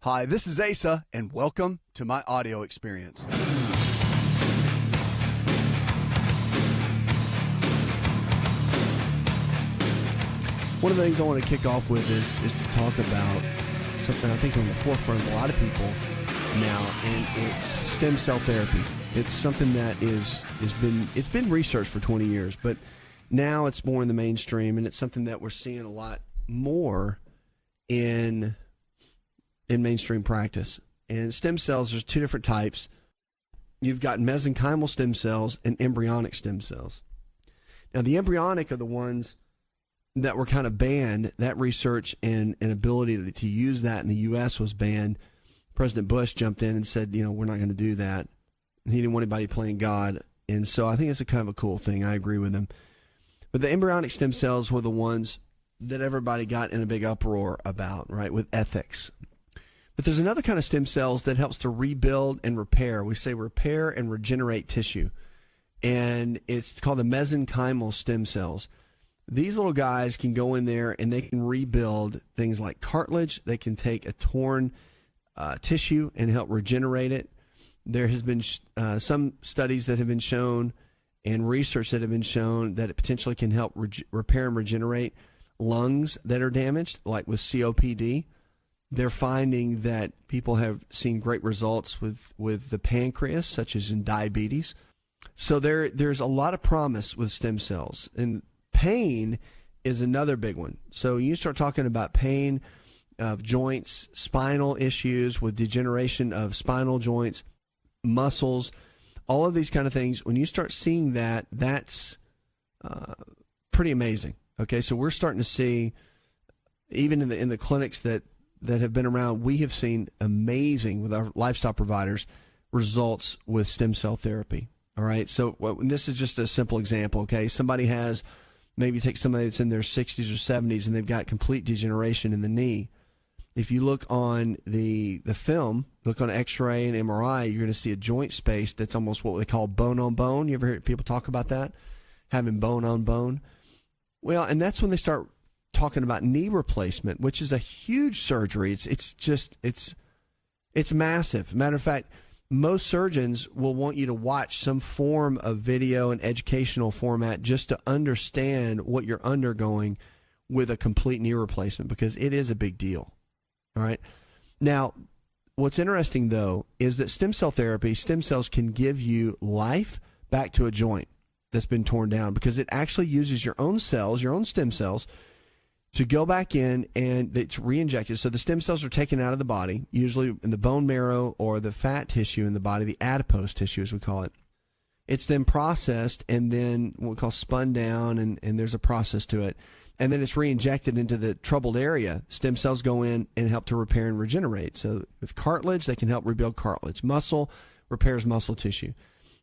Hi, this is Asa, and welcome to my audio experience. One of the things I want to kick off with is to talk about something I think on the forefront of a lot of people now, and it's stem cell therapy. It's something that it's been researched for 20 years, but now it's more in the mainstream, and it's something that we're seeing a lot more in mainstream practice. And stem cells, there's two different types. You've got mesenchymal stem cells and embryonic stem cells. Now, the embryonic are the ones that were kind of banned. That research and ability to use that in the U.S. was banned. President Bush jumped in and said, we're not going to do that. He didn't want anybody playing God. And so I think it's a kind of a cool thing. I agree with him. But the embryonic stem cells were the ones that everybody got in a big uproar about, right, with ethics. But there's another kind of stem cells that helps to rebuild and repair. We say repair and regenerate tissue. And it's called the mesenchymal stem cells. These little guys can go in there and they can rebuild things like cartilage. They can take a torn tissue and help regenerate it. There has been some studies that have been shown and research that have been shown that it potentially can help repair and regenerate lungs that are damaged, like with COPD. They're finding that people have seen great results with the pancreas, such as in diabetes. So there's a lot of promise with stem cells. And pain is another big one. So you start talking about pain of joints, spinal issues with degeneration of spinal joints, muscles, all of these kind of things. When you start seeing that, that's pretty amazing. Okay, so we're starting to see, even in the clinics that have been around, we have seen amazing, with our lifestyle providers, results with stem cell therapy. All right, so this is just a simple example. Okay, somebody has, maybe take somebody that's in their 60s or 70s and they've got complete degeneration in the knee. If you look on the film, look on X-ray and MRI, you're going to see a joint space that's almost what they call bone on bone. You ever hear people talk about that? Having bone on bone? Well, and that's when they start talking about knee replacement, which is a huge surgery. It's massive. Matter of fact, most surgeons will want you to watch some form of video and educational format just to understand what you're undergoing with a complete knee replacement, because it is a big deal. All right. Now, what's interesting, though, is that stem cell therapy, stem cells can give you life back to a joint that's been torn down, because it actually uses your own cells, your own stem cells, to go back in, and it's re-injected. So the stem cells are taken out of the body, usually in the bone marrow or the fat tissue in the body, the adipose tissue as we call it. It's then processed and then what we call spun down, and there's a process to it. And then it's re-injected into the troubled area. Stem cells go in and help to repair and regenerate. So with cartilage, they can help rebuild cartilage. Muscle repairs muscle tissue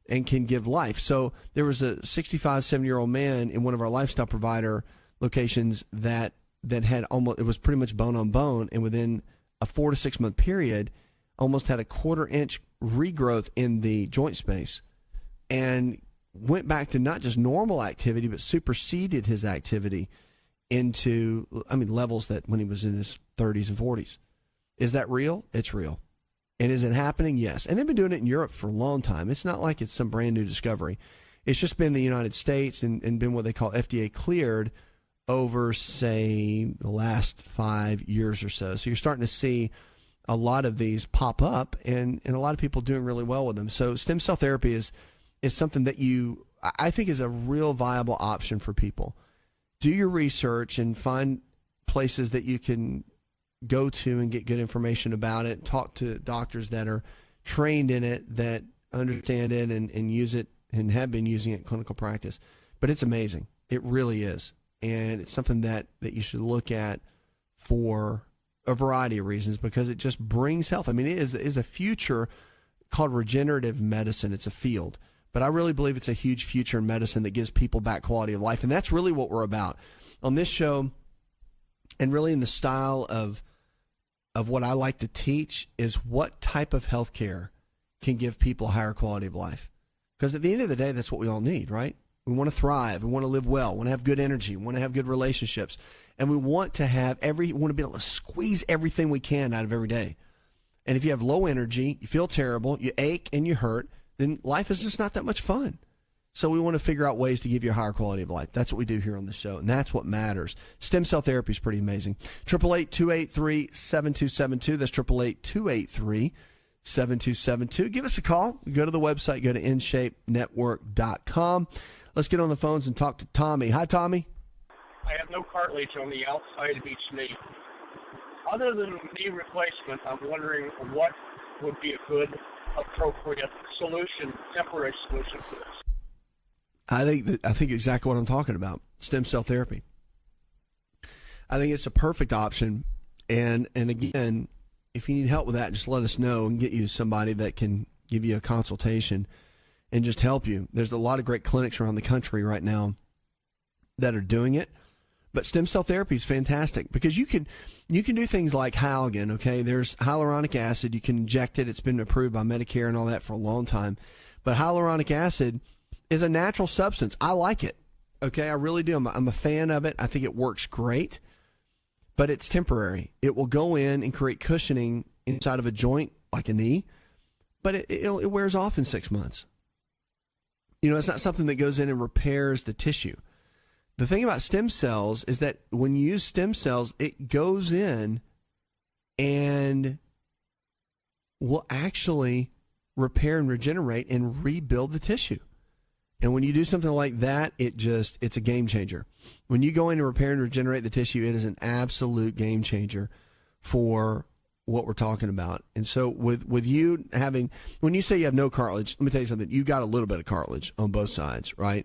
and can give life. So there was a 65, 70-year-old man in one of our lifestyle provider locations that had almost, it was pretty much bone on bone, and within a 4 to 6 month period, almost had a 1/4 inch regrowth in the joint space, and went back to not just normal activity, but superseded his activity into, levels that when he was in his 30s and 40s. Is that real? It's real. And is it happening? Yes. And they've been doing it in Europe for a long time. It's not like it's some brand new discovery. It's just been the United States and been what they call FDA cleared over, say, the last 5 years or so. So you're starting to see a lot of these pop up, and a lot of people doing really well with them. So stem cell therapy is something that I think is a real viable option for people. Do your research and find places that you can go to and get good information about it. Talk to doctors that are trained in it, that understand it and use it and have been using it in clinical practice. But it's amazing. It really is. And it's something that you should look at for a variety of reasons, because it just brings health. I mean, it is a future called regenerative medicine. It's a field. But I really believe it's a huge future in medicine that gives people back quality of life. And that's really what we're about on this show, and really in the style of what I like to teach, is what type of health care can give people higher quality of life. Because at the end of the day, that's what we all need, right? We want to thrive. We want to live well. We want to have good energy. We want to have good relationships. And we want to have we want to be able to squeeze everything we can out of every day. And if you have low energy, you feel terrible, you ache and you hurt, then life is just not that much fun. So we want to figure out ways to give you a higher quality of life. That's what we do here on the show, and that's what matters. Stem cell therapy is pretty amazing. 888-283-7272. That's 888-283-7272. Give us a call. Go to the website. Go to InShapeNetwork.com. Let's get on the phones and talk to Tommy. Hi, Tommy. I have no cartilage on the outside of each knee. Other than knee replacement, I'm wondering what would be a good, appropriate solution, temporary solution for this. I think exactly what I'm talking about. Stem cell therapy. I think it's a perfect option. And again, if you need help with that, just let us know and get you somebody that can give you a consultation and just help you. There's a lot of great clinics around the country right now that are doing it. But stem cell therapy is fantastic because you can do things like Halgan, okay? There's hyaluronic acid. You can inject it. It's been approved by Medicare and all that for a long time. But hyaluronic acid is a natural substance. I like it, okay? I really do. I'm a fan of it. I think it works great, but it's temporary. It will go in and create cushioning inside of a joint like a knee, but it wears off in 6 months. You know, it's not something that goes in and repairs the tissue. The thing about stem cells is that when you use stem cells, it goes in and will actually repair and regenerate and rebuild the tissue. And when you do something like that, it's a game changer. When you go in and repair and regenerate the tissue, it is an absolute game changer for what we're talking about. And so with you having, when you say you have no cartilage, let me tell you something, you got a little bit of cartilage on both sides, right?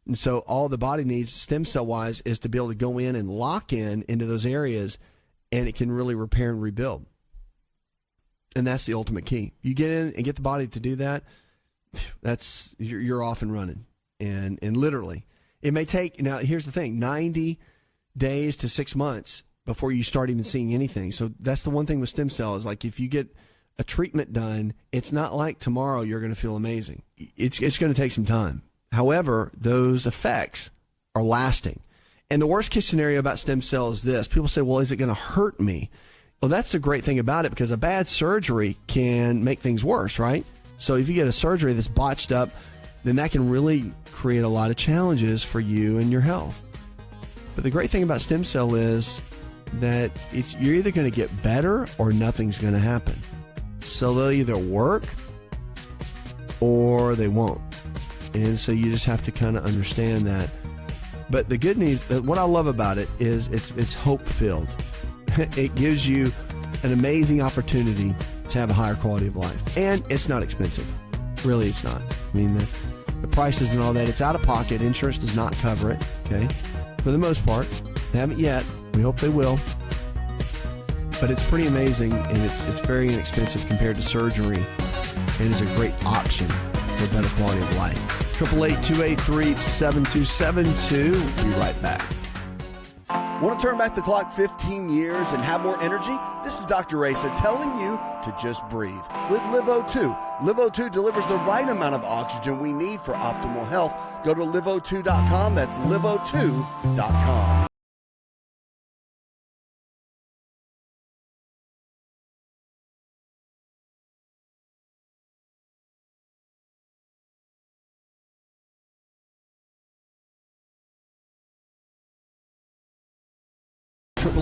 And so all the body needs stem cell wise is to be able to go in and lock in into those areas, and it can really repair and rebuild. And that's the ultimate key. You get in and get the body to do that, you're off and running. And literally, it may take, now here's the thing, 90 days to 6 months before you start even seeing anything. So that's the one thing with stem cells. Like if you get a treatment done, it's not like tomorrow you're going to feel amazing. It's going to take some time. However, those effects are lasting. And the worst case scenario about stem cells is this. People say, well, is it going to hurt me? Well, that's the great thing about it, because a bad surgery can make things worse, right? So if you get a surgery that's botched up, then that can really create a lot of challenges for you and your health. But the great thing about stem cell is that you're either going to get better or nothing's going to happen. So they'll either work or they won't. And so you just have to kind of understand that. But the good news, what I love about it is it's hope-filled. It gives you an amazing opportunity to have a higher quality of life. And it's not expensive. Really, it's not. I mean, the prices and all that, it's out of pocket. Insurance does not cover it, okay? For the most part. They haven't yet. We hope they will. But it's pretty amazing, and it's very inexpensive compared to surgery. And it's a great option for better quality of life. 888-283-7272. We'll be right back. Want to turn back the clock 15 years and have more energy? This is Dr. Raisa telling you to just breathe with LiveO2. LiveO2 delivers the right amount of oxygen we need for optimal health. Go to liveO2.com. That's liveO2.com.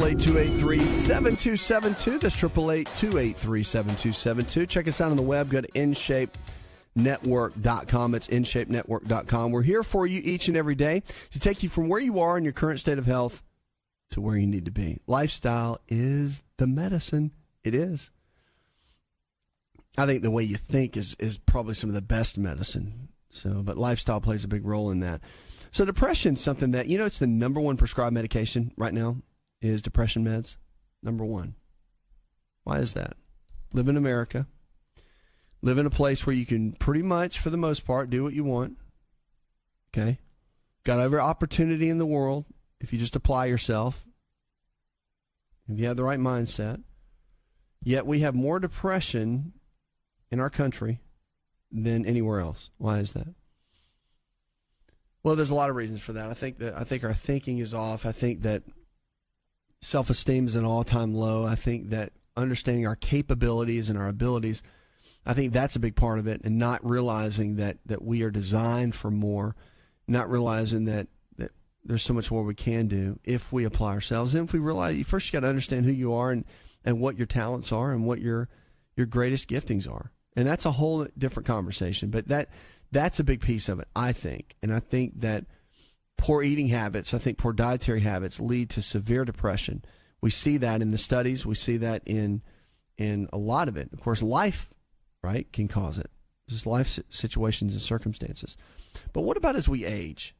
Eight 283-7272. That's 888-283-7272. Check us out on the web. Go to InShapeNetwork.com. It's InShapeNetwork.com. We're here for you each and every day to take you from where you are in your current state of health to where you need to be. Lifestyle is the medicine. It is. I think the way you think is probably some of the best medicine. But lifestyle plays a big role in that. So depression is something that, it's the number one prescribed medication right now. Is depression meds, number one. Why is that? Live in America. Live in a place where you can pretty much, for the most part, do what you want. Okay? Got every opportunity in the world if you just apply yourself. If you have the right mindset. Yet we have more depression in our country than anywhere else. Why is that? Well, there's a lot of reasons for that. I think our thinking is off. I think that self-esteem is an all-time low. I think that understanding our capabilities and our abilities. I think that's a big part of it, and not realizing that we are designed for more, not realizing that there's so much more we can do if we apply ourselves. And if we realize, first you got to understand who you are and what your talents are and what your greatest giftings are. And that's a whole different conversation. But that's a big piece of it, I think. And I think that poor eating habits, I think poor dietary habits lead to severe depression. We see that in the studies. We see that in a lot of it. Of course, life, right, can cause it. Just life situations and circumstances. But what about as we age?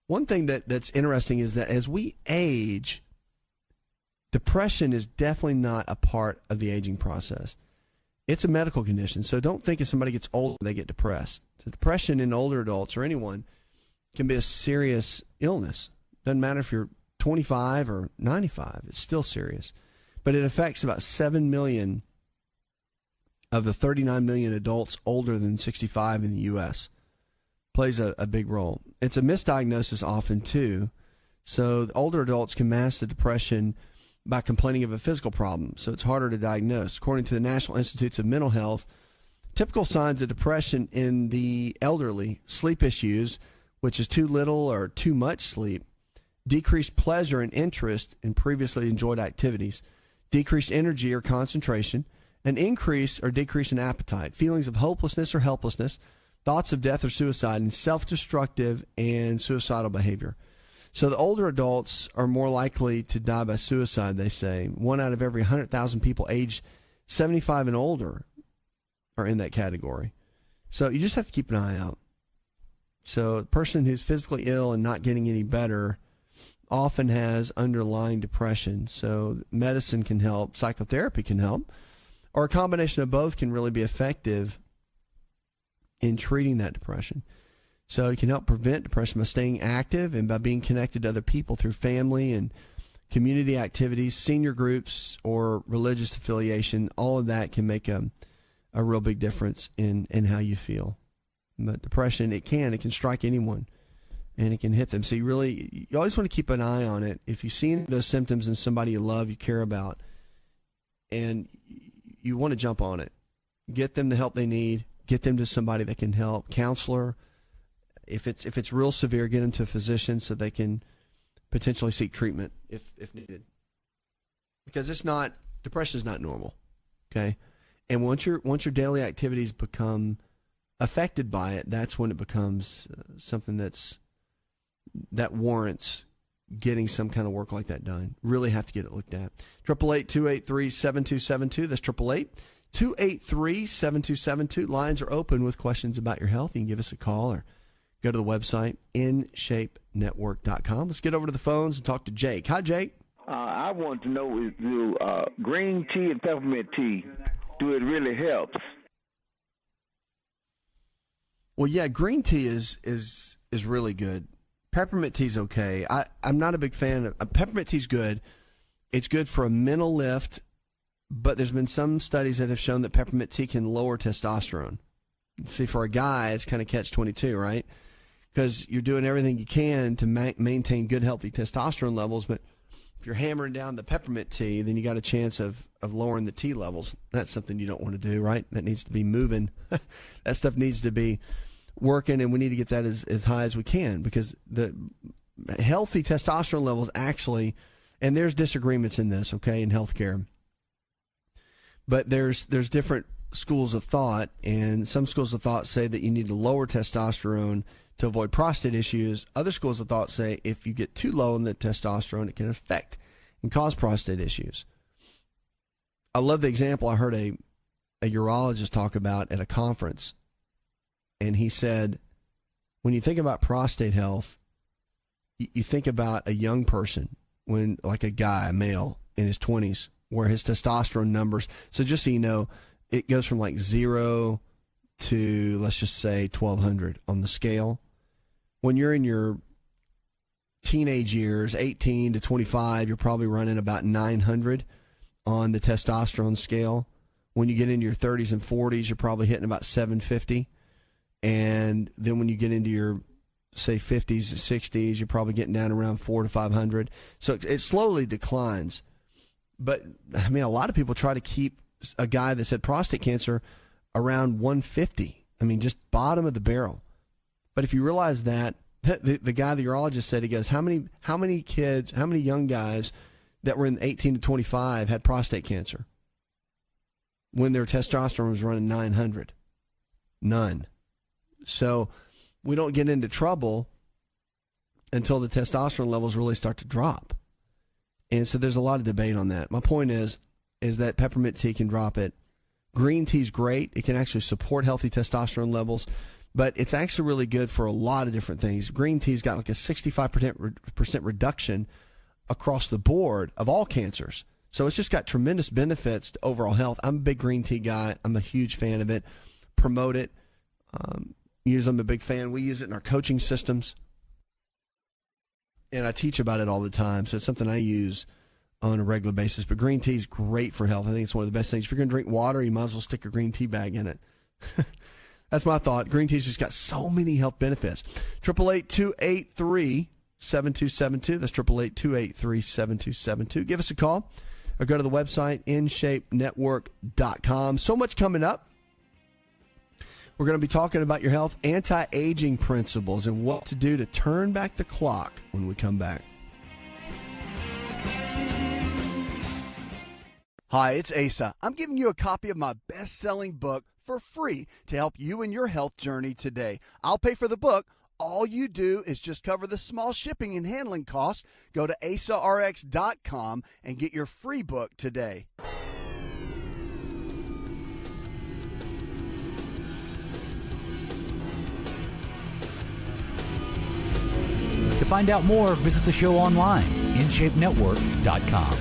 One thing that's interesting is that as we age, depression is definitely not a part of the aging process. It's a medical condition, so don't think if somebody gets older, they get depressed. So depression in older adults or anyone can be a serious illness. Doesn't matter if you're 25 or 95, it's still serious. But it affects about 7 million of the 39 million adults older than 65 in the U.S. Plays a big role. It's a misdiagnosis often, too. So the older adults can mask the depression by complaining of a physical problem, so it's harder to diagnose. According to the National Institutes of Mental Health, typical signs of depression in the elderly: sleep issues, which is too little or too much sleep, decreased pleasure and interest in previously enjoyed activities, decreased energy or concentration, an increase or decrease in appetite, feelings of hopelessness or helplessness, thoughts of death or suicide, and self-destructive and suicidal behavior. So the older adults are more likely to die by suicide, they say. 1 out of every 100,000 people aged 75 and older are in that category. So you just have to keep an eye out. So a person who's physically ill and not getting any better often has underlying depression. So medicine can help, psychotherapy can help, or a combination of both can really be effective in treating that depression. So you can help prevent depression by staying active and by being connected to other people through family and community activities, senior groups, or religious affiliation. All of that can make a real big difference in how you feel. But depression, it can strike anyone, and it can hit them. So you always want to keep an eye on it. If you see those symptoms in somebody you love, you care about, and you want to jump on it, get them the help they need, get them to somebody that can help, counselor. If it's real severe, get them to a physician so they can potentially seek treatment if needed. Because depression is not normal, okay? And once your daily activities become affected by it, that's when it becomes something that warrants getting some kind of work like that done. Really have to get it looked at. 888-283-7272. That's 888-283-7272. Lines are open with questions about your health. You can give us a call or go to the website, InShapeNetwork.com. Let's get over to the phones and talk to Jake. Hi, Jake. I want to know if green tea and peppermint tea, do it really helps? Well, yeah, green tea is really good. Peppermint tea's okay. I'm not a big fan of peppermint tea's good. It's good for a mental lift, but there's been some studies that have shown that peppermint tea can lower testosterone. See, for a guy, it's kind of catch-22, right? Because you're doing everything you can to maintain good, healthy testosterone levels, but if you're hammering down the peppermint tea, then you got a chance of lowering the T levels. That's something you don't want to do, right? That needs to be moving. That stuff needs to be working, and we need to get that as high as we can, because the healthy testosterone levels actually, and there's disagreements in this, okay, in healthcare, but there's different schools of thought, and some schools of thought say that you need to lower testosterone to avoid prostate issues. Other schools of thought say if you get too low in the testosterone, it can affect and cause prostate issues. I love the example I heard a urologist talk about at a conference, and he said, when you think about prostate health, you think about a young person, when like a guy, a male in his 20s, where his testosterone numbers, so just so you know, it goes from like 0 to, let's just say, 1,200 on the scale. When you're in your teenage years, 18 to 25, you're probably running about 900 on the testosterone scale. When you get into your 30s and 40s, you're probably hitting about 750. And then when you get into your, say, 50s and 60s, you're probably getting down around 400 to 500. So it slowly declines. But, I mean, a lot of people try to keep a guy that's had prostate cancer around 150. I mean, just bottom of the barrel. But if you realize that, the guy, the urologist said, he goes, how many kids, how many young guys that were in 18 to 25 had prostate cancer when their testosterone was running 900? None. So we don't get into trouble until the testosterone levels really start to drop. And so there's a lot of debate on that. My point is that peppermint tea can drop it. Green tea is great. It can actually support healthy testosterone levels, but it's actually really good for a lot of different things. Green tea's got like a 65% reduction across the board of all cancers. So it's just got tremendous benefits to overall health. I'm a big green tea guy. I'm a huge fan of it. Promote it. I'm a big fan. We use it in our coaching systems. And I teach about it all the time. So it's something I use on a regular basis. But green tea is great for health. I think it's one of the best things. If you're going to drink water, you might as well stick a green tea bag in it. That's my thought. Green tea's just got so many health benefits. 888-283-7272. That's 888-283-7272. Give us a call or go to the website, InShapeNetwork.com. So much coming up. We're going to be talking about your health, anti-aging principles, and what to do to turn back the clock when we come back. Hi, it's Asa. I'm giving you a copy of my best-selling book for free to help you in your health journey today. I'll pay for the book. All you do is just cover the small shipping and handling costs. Go to asarx.com and get your free book today. To find out more, visit the show online, InShapeNetwork.com.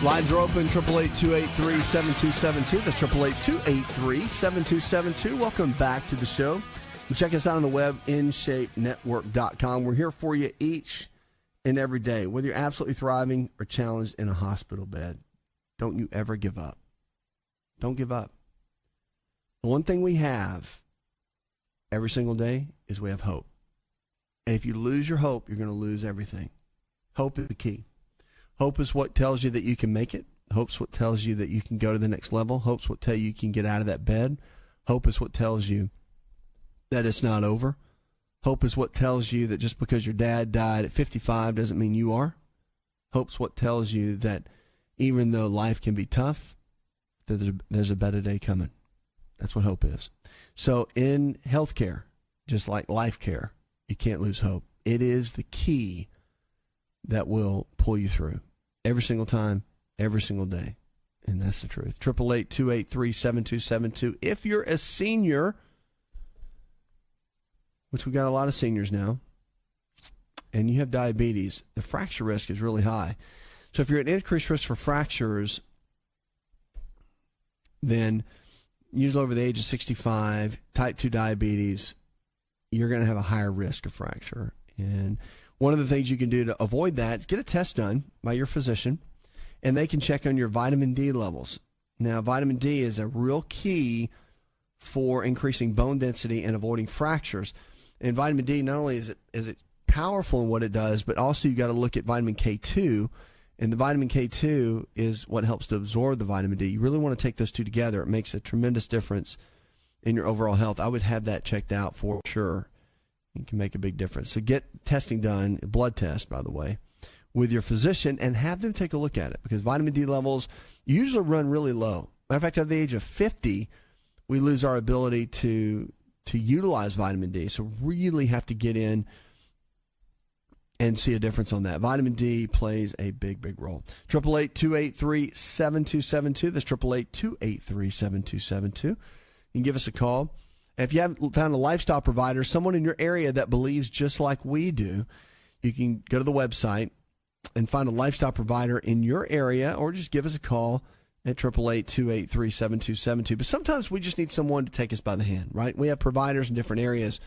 Lines are open, 888-283-7272. That's 888-283-7272. Welcome back to the show. And check us out on the web, InShapeNetwork.com. We're here for you each and every day, whether you're absolutely thriving or challenged in a hospital bed. Don't you ever give up. Don't give up. The one thing we have every single day is we have hope. And if you lose your hope, you're going to lose everything. Hope is the key. Hope is what tells you that you can make it. Hope's what tells you that you can go to the next level. Hope's what tells you can get out of that bed. Hope is what tells you that it's not over. Hope is what tells you that just because your dad died at 55 doesn't mean you are. Hope's what tells you that even though life can be tough, there's a better day coming. That's what hope is. So in healthcare, just like life care, you can't lose hope. It is the key that will pull you through every single time, every single day. And that's the truth. 888-283-7272. If you're a senior, which we got a lot of seniors now, and you have diabetes, the fracture risk is really high. So if you're at increased risk for fractures, then usually over the age of 65, type 2 diabetes, you're going to have a higher risk of fracture. And one of the things you can do to avoid that is get a test done by your physician, and they can check on your vitamin D levels. Now, vitamin D is a real key for increasing bone density and avoiding fractures. And vitamin D, not only is it powerful in what it does, but also you got to look at vitamin K2. And the vitamin K2 is what helps to absorb the vitamin D. You really want to take those two together. It makes a tremendous difference in your overall health. I would have that checked out for sure. It can make a big difference. So get testing done, a blood test, by the way, with your physician, and have them take a look at it, because vitamin D levels usually run really low. Matter of fact, at the age of 50, we lose our ability to utilize vitamin D. So really have to get in and see a difference on that. Vitamin D plays a big, big role. 888-283-7272. That's 888-283-7272. You can give us a call. And if you haven't found a lifestyle provider, someone in your area that believes just like we do, you can go to the website and find a lifestyle provider in your area, or just give us a call at 888-283-7272. But sometimes we just need someone to take us by the hand, right? We have providers in different areas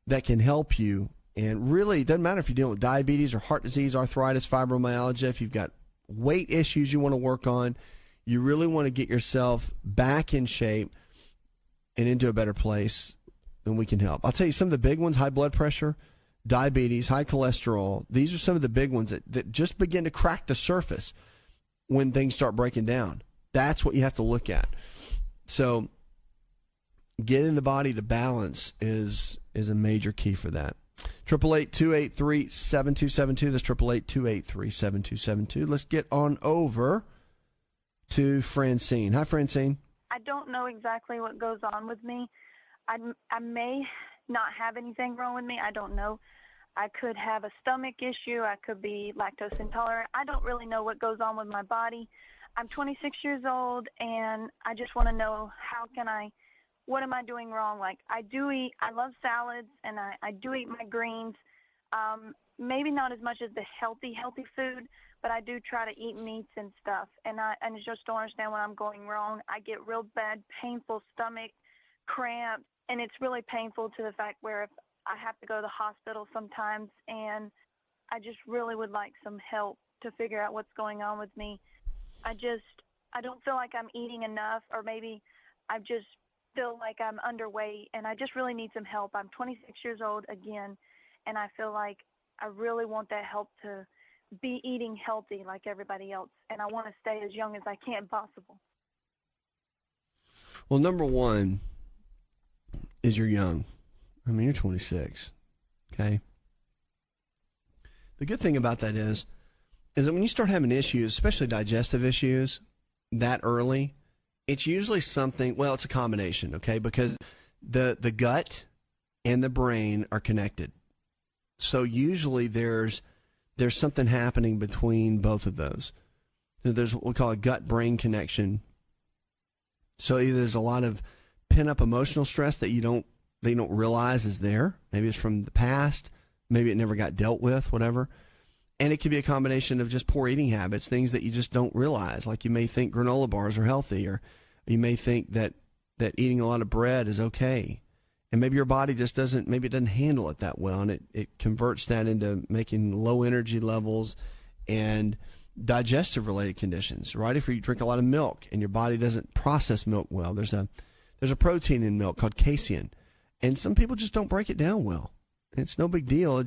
that can help you. And really, it doesn't matter if you're dealing with diabetes or heart disease, arthritis, fibromyalgia, if you've got weight issues you want to work on, you really want to get yourself back in shape and into a better place, then we can help. I'll tell you some of the big ones: high blood pressure, diabetes, high cholesterol. These are some of the big ones that just begin to crack the surface when things start breaking down. That's what you have to look at. So getting the body to balance is a major key for that. 888-283-7272. That's 888-283-7272. Let's get on over to Francine. Hi, Francine. I don't know exactly what goes on with me. I may not have anything wrong with me. I don't know. I could have a stomach issue. I could be lactose intolerant. I don't really know what goes on with my body. I'm 26 years old, and I just want to know what am I doing wrong? Like, I love salads, and I do eat my greens. Maybe not as much as the healthy food, but I do try to eat meats and stuff. And I just don't understand what I'm going wrong. I get real bad, painful stomach cramps, and it's really painful to the fact where if I have to go to the hospital sometimes, and I just really would like some help to figure out what's going on with me. I don't feel like I'm eating enough, or maybe I just feel like I'm underweight, and I just really need some help. I'm 26 years old again, and I feel like I really want that help to be eating healthy like everybody else, and I want to stay as young as I can possible. Well, number one is you're young. I mean, you're 26, okay? The good thing about that is that when you start having issues, especially digestive issues, that early, it's usually something, well, it's a combination, okay? Because the gut and the brain are connected. So usually there's something happening between both of those. There's what we call a gut-brain connection. So either there's a lot of pent-up emotional stress that you don't realize is there. Maybe it's from the past. Maybe it never got dealt with, whatever. And it could be a combination of just poor eating habits, things that you just don't realize. Like you may think granola bars are healthy, or you may think that eating a lot of bread is okay. And maybe your body just doesn't handle it that well, and it converts that into making low energy levels and digestive related conditions, right? If you drink a lot of milk and your body doesn't process milk well, there's a protein in milk called casein, and some people just don't break it down well. It's no big deal.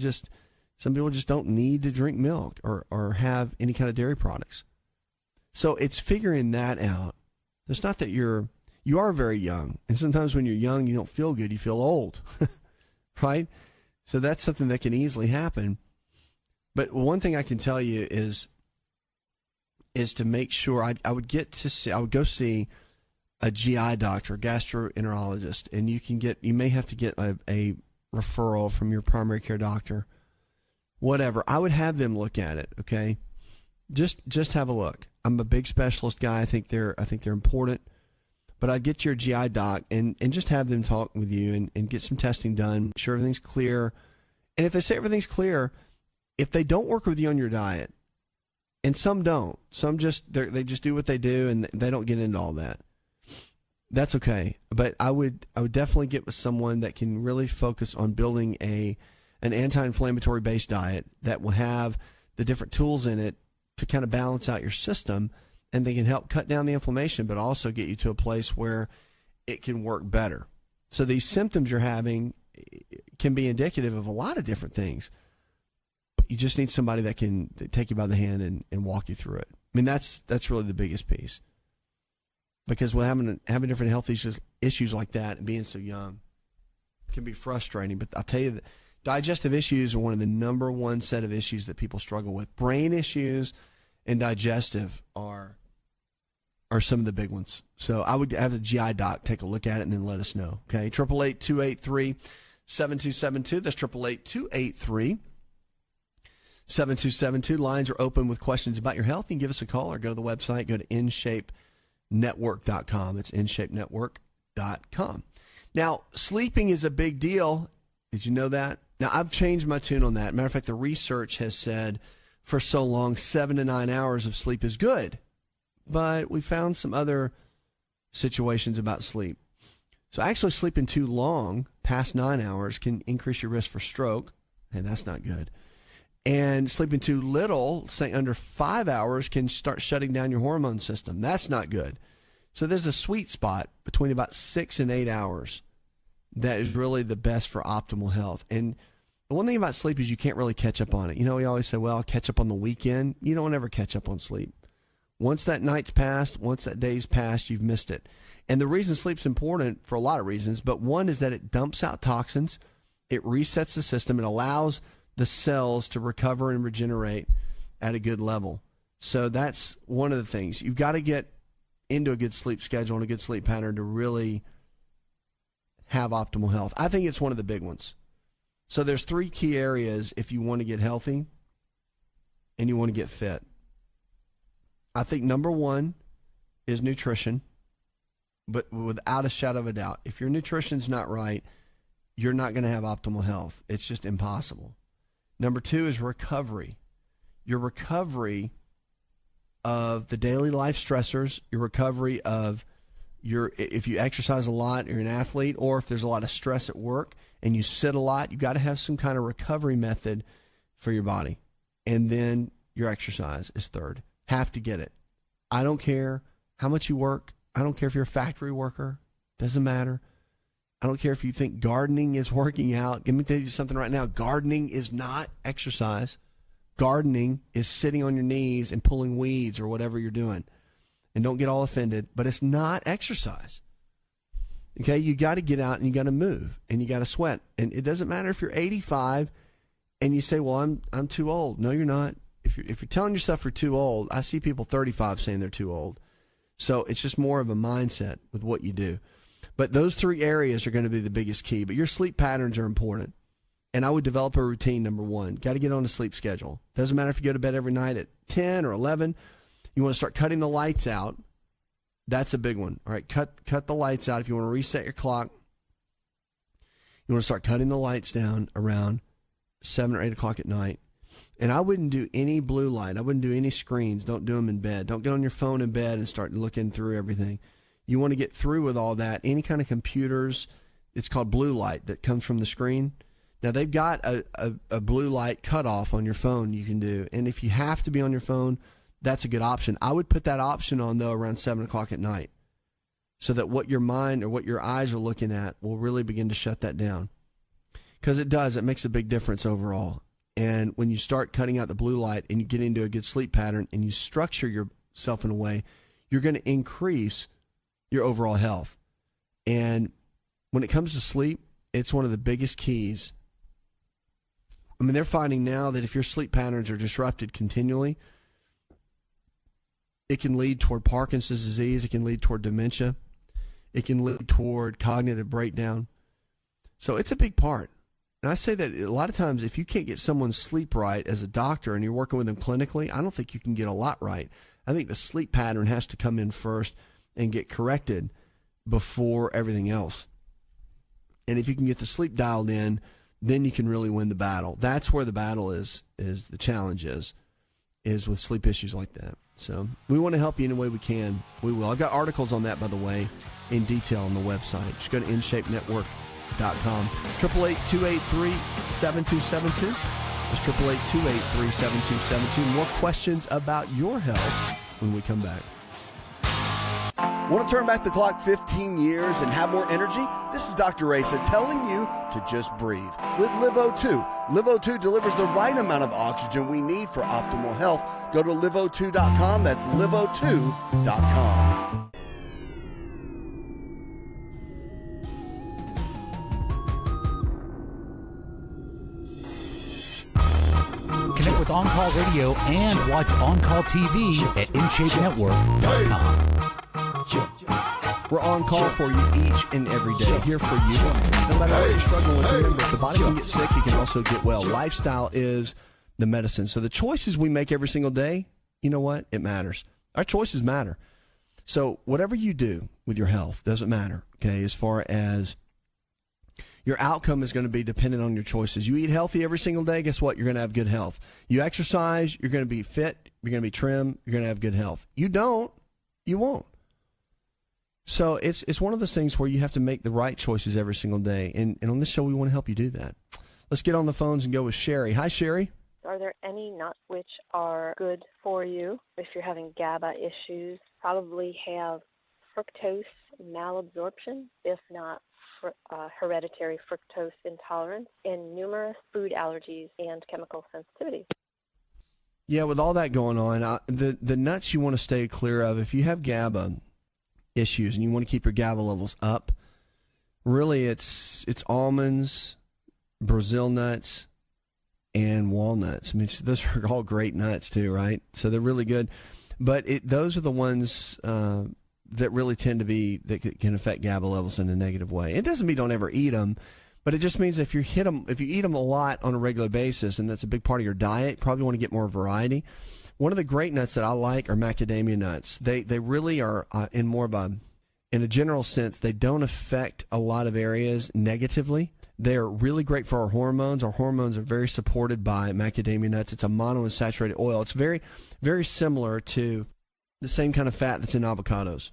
Some people just don't need to drink milk or have any kind of dairy products. So it's figuring that out. It's not that you are very young, and sometimes when you're young, you don't feel good. You feel old, right? So that's something that can easily happen. But one thing I can tell you is to make sure I would go see a GI doctor, gastroenterologist, and you may have to get a referral from your primary care doctor, whatever. I would have them look at it, okay? Just have a look. I'm a big specialist guy. I think they're important. But I'd get your GI doc and just have them talk with you and get some testing done, make sure everything's clear. And if they say everything's clear, if they don't work with you on your diet, and some don't, some they just do what they do and they don't get into all that, that's okay. But I would definitely get with someone that can really focus on building an anti-inflammatory based diet that will have the different tools in it to kind of balance out your system, and they can help cut down the inflammation, but also get you to a place where it can work better. So these symptoms you're having can be indicative of a lot of different things, but you just need somebody that can take you by the hand and walk you through it. I mean, that's really the biggest piece, because having different health issues like that and being so young can be frustrating. But I'll tell you that digestive issues are one of the number one set of issues that people struggle with. Brain issues and digestive are some of the big ones. So I would have a GI doc take a look at it and then let us know. Okay, 888-283-7272. That's 888-283-7272. Lines are open with questions about your health. You can give us a call or go to the website. Go to InShapeNetwork.com. It's InShapeNetwork.com. Now, sleeping is a big deal. Did you know that? Now, I've changed my tune on that. Matter of fact, the research has said for so long 7 to 9 hours of sleep is good. But we found some other situations about sleep. So actually sleeping too long, past 9 hours, can increase your risk for stroke, and that's not good. And sleeping too little, say under 5 hours, can start shutting down your hormone system. That's not good. So there's a sweet spot between about 6 and 8 hours that is really the best for optimal health. And The one thing about sleep is you can't really catch up on it. You know, we always say, well, I'll catch up on the weekend. You don't ever catch up on sleep. Once that night's passed, once that day's passed, you've missed it. And the reason sleep's important for a lot of reasons, but one is that it dumps out toxins. It resets the system. It allows the cells to recover and regenerate at a good level. So that's one of the things. You've got to get into a good sleep schedule and a good sleep pattern to really have optimal health. I think it's one of the big ones. So there's 3 key areas if you want to get healthy and you want to get fit. I think number 1 is nutrition, but without a shadow of a doubt, if your nutrition's not right, you're not going to have optimal health. It's just impossible. Number 2 is recovery. Your recovery of the daily life stressors, your recovery of if you exercise a lot, you're an athlete, or if there's a lot of stress at work and you sit a lot, you got to have some kind of recovery method for your body. And then your exercise is third. Have to get it. I don't care how much you work. I don't care if you're a factory worker. Doesn't matter. I don't care if you think gardening is working out. Let me tell you something right now. Gardening is not exercise. Gardening is sitting on your knees and pulling weeds or whatever you're doing. And don't get all offended, but it's not exercise. Okay, you got to get out and you got to move and you got to sweat. And it doesn't matter if you're 85 and you say, "Well, I'm too old." No, you're not. If you're telling yourself you're too old, I see people 35 saying they're too old. So it's just more of a mindset with what you do. But those 3 areas are going to be the biggest key. But your sleep patterns are important. And I would develop a routine, number 1. Got to get on a sleep schedule. Doesn't matter if you go to bed every night at 10 or 11. You want to start cutting the lights out. That's a big one. All right, cut the lights out. If you want to reset your clock, you want to start cutting the lights down around 7 or 8 o'clock at night. And I wouldn't do any blue light. I wouldn't do any screens. Don't do them in bed. Don't get on your phone in bed and start looking through everything. You want to get through with all that. Any kind of computers, it's called blue light that comes from the screen. Now, they've got a blue light cutoff on your phone you can do. And if you have to be on your phone, that's a good option. I would put that option on, though, around 7 o'clock at night so that what your mind or what your eyes are looking at will really begin to shut that down. Because it does. It makes a big difference overall. And when you start cutting out the blue light and you get into a good sleep pattern and you structure yourself in a way, you're going to increase your overall health. And when it comes to sleep, it's one of the biggest keys. I mean, they're finding now that if your sleep patterns are disrupted continually, it can lead toward Parkinson's disease. It can lead toward dementia. It can lead toward cognitive breakdown. So it's a big part. And I say that a lot of times if you can't get someone's sleep right as a doctor and you're working with them clinically, I don't think you can get a lot right. I think the sleep pattern has to come in first and get corrected before everything else. And if you can get the sleep dialed in, then you can really win the battle. That's where the battle is the challenge is with sleep issues like that. So we want to help you any way we can. We will. I've got articles on that, by the way, in detail on the website. Just go to InShapeNetwork.com. 888-283-7272. That's 888-283-7272. More questions about your health when we come back. Want to turn back the clock 15 years and have more energy? This is Dr. Raisa telling you to just breathe with LiveO2. LiveO2 delivers the right amount of oxygen we need for optimal health. Go to LiveO2.com. That's LiveO2.com. Connect with On Call Radio and watch On Call TV at InShapeNetwork.com. We're on call for you each and every day, here for you. No matter what you're struggling with, remember, if the body can get sick, you can also get well. Lifestyle is the medicine. So the choices we make every single day, you know what? It matters. Our choices matter. So whatever you do with your health doesn't matter, okay, as far as your outcome is going to be dependent on your choices. You eat healthy every single day, guess what? You're going to have good health. You exercise, you're going to be fit, you're going to be trim, you're going to have good health. You don't, you won't. So it's one of those things where you have to make the right choices every single day. And on this show, we want to help you do that. Let's get on the phones and go with Sherry. Hi, Sherry. Are there any nuts which are good for you if you're having GABA issues? Probably have fructose malabsorption, if not hereditary fructose intolerance, and numerous food allergies and chemical sensitivity. Yeah, with all that going on, the nuts you want to stay clear of, if you have GABA issues and you want to keep your GABA levels up, really it's almonds, Brazil nuts, and walnuts. I mean, those are all great nuts too, right? So they're really good. But those are the ones that really tend to be, that can affect GABA levels in a negative way. It doesn't mean don't ever eat them, but it just means if you eat them a lot on a regular basis, and that's a big part of your diet, you probably want to get more variety. One of the great nuts that I like are macadamia nuts. They really are in a general sense, they don't affect a lot of areas negatively. They're really great for our hormones. Our hormones are very supported by macadamia nuts. It's a monounsaturated oil. It's very, very similar to the same kind of fat that's in avocados.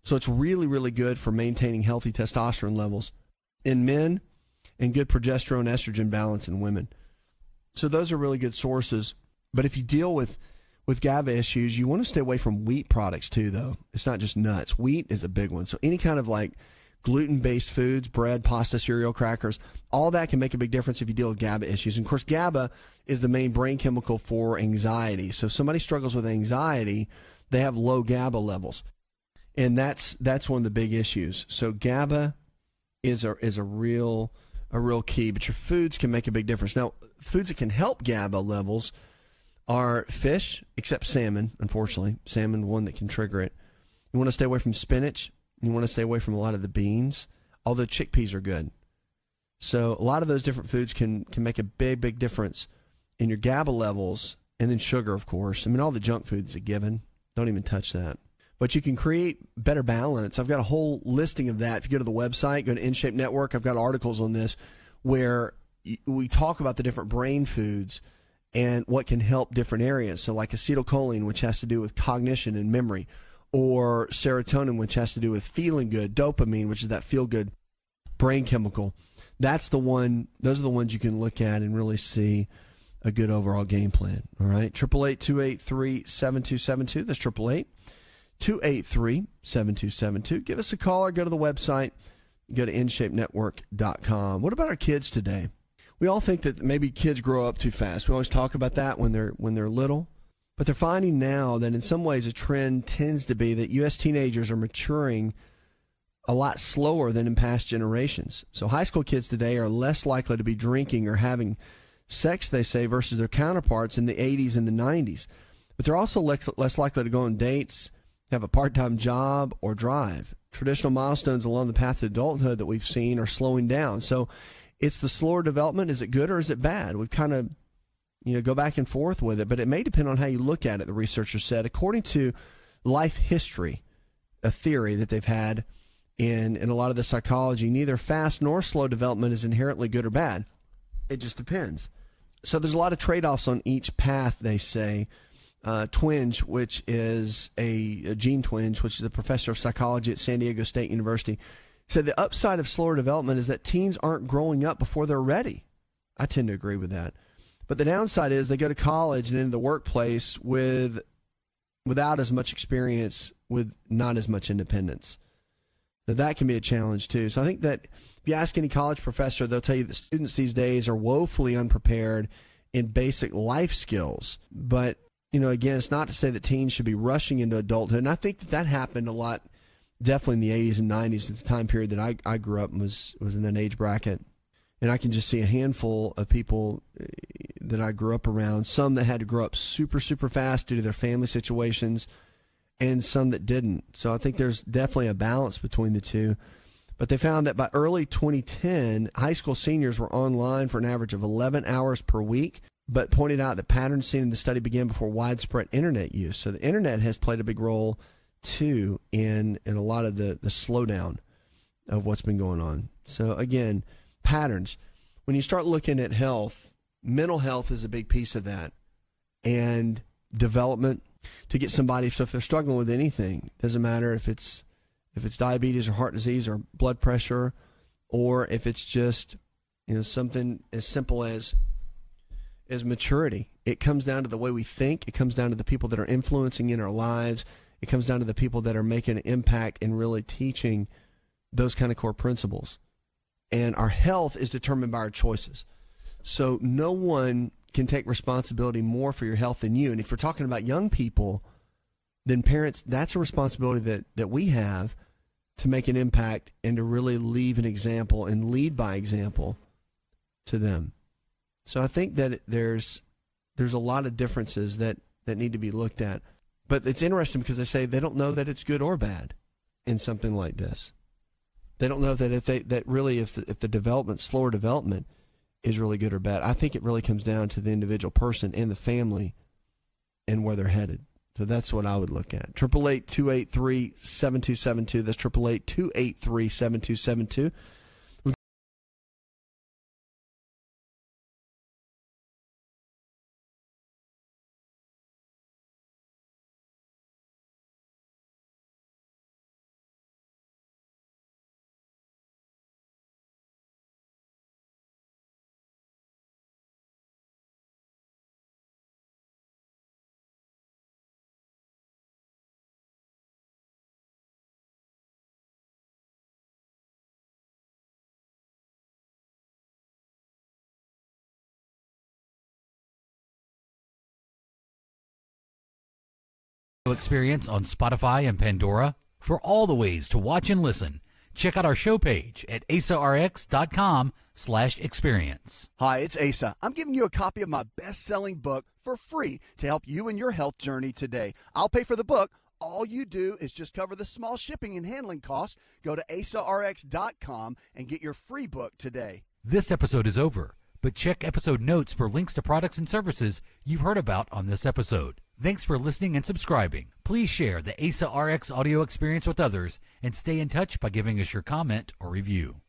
So it's really, really good for maintaining healthy testosterone levels in men and good progesterone estrogen balance in women. So those are really good sources. But if you deal with GABA issues, you want to stay away from wheat products too, though. It's not just nuts. Wheat is a big one. So any kind of like gluten-based foods, bread, pasta, cereal, crackers, all that can make a big difference if you deal with GABA issues. And of course, GABA is the main brain chemical for anxiety. So if somebody struggles with anxiety, they have low GABA levels. And that's one of the big issues. So GABA is a real key, but your foods can make a big difference. Now, foods that can help GABA levels are fish, except salmon, unfortunately. Salmon, one that can trigger it. You want to stay away from spinach. You want to stay away from a lot of the beans, although chickpeas are good. So a lot of those different foods can make a big, big difference in your GABA levels, and then sugar, of course. I mean, all the junk food is a given. Don't even touch that. But you can create better balance. I've got a whole listing of that. If you go to the website, go to InShape Network, I've got articles on this where we talk about the different brain foods and what can help different areas. So like acetylcholine, which has to do with cognition and memory, or serotonin, which has to do with feeling good, dopamine, which is that feel-good brain chemical. Those are the ones you can look at and really see a good overall game plan. All right, 888-283-7272. That's 888-283-7272. Give us a call or go to the website. Go to InShapeNetwork.com. What about our kids today? We all think that maybe kids grow up too fast. We always talk about that when they're little. But they're finding now that in some ways a trend tends to be that U.S. teenagers are maturing a lot slower than in past generations. So high school kids today are less likely to be drinking or having sex, they say, versus their counterparts in the 80s and the 90s. But they're also less likely to go on dates, have a part-time job, or drive. Traditional milestones along the path to adulthood that we've seen are slowing down. So it's the slower development. Is it good or is it bad? We've kind of go back and forth with it, but it may depend on how you look at it, the researchers said. According to life history, a theory that they've had in a lot of the psychology, neither fast nor slow development is inherently good or bad. It just depends. So there's a lot of trade-offs on each path, they say. Twenge, which is Gene Twenge, which is a professor of psychology at San Diego State University, said the upside of slower development is that teens aren't growing up before they're ready. I tend to agree with that. But the downside is they go to college and into the workplace without as much experience, with not as much independence. So that can be a challenge too. So I think that if you ask any college professor, they'll tell you that students these days are woefully unprepared in basic life skills. But, again, it's not to say that teens should be rushing into adulthood. And I think that happened a lot, definitely in the 80s and 90s, at the time period that I grew up and was in that age bracket. And I can just see a handful of people that I grew up around, some that had to grow up super, super fast due to their family situations, and some that didn't. So I think there's definitely a balance between the two. But they found that by early 2010, high school seniors were online for an average of 11 hours per week, but pointed out that patterns seen in the study began before widespread internet use. So the internet has played a big role, too, in a lot of the slowdown of what's been going on. So, again, patterns. When you start looking at health, mental health is a big piece of that, and development to get somebody. So if they're struggling with anything, doesn't matter if it's diabetes or heart disease or blood pressure, or if it's just something as simple as maturity. It comes down to the way we think. It comes down to the people that are influencing in our lives. It comes down to the people that are making an impact and really teaching those kind of core principles. and our health is determined by our choices. So no one can take responsibility more for your health than you. And if we're talking about young people, then parents, that's a responsibility that we have to make an impact and to really leave an example and lead by example to them. So I think that there's a lot of differences that need to be looked at. But it's interesting because they say they don't know that it's good or bad in something like this. They don't know that if the development, slower development, is really good or bad. I think it really comes down to the individual person and the family and where they're headed. So that's what I would look at. 888-283-7272. That's 888-283-7272. Experience on Spotify and Pandora. For all the ways to watch and listen, check out our show page at asarx.com/experience. Hi, it's Asa. I'm giving you a copy of my best-selling book for free to help you in your health journey today. I'll pay for the book. All you do is just cover the small shipping and handling costs. Go to asarx.com and get your free book today. This episode is over, but check episode notes for links to products and services you've heard about on this episode. Thanks for listening and subscribing. Please share the ASA RX audio experience with others and stay in touch by giving us your comment or review.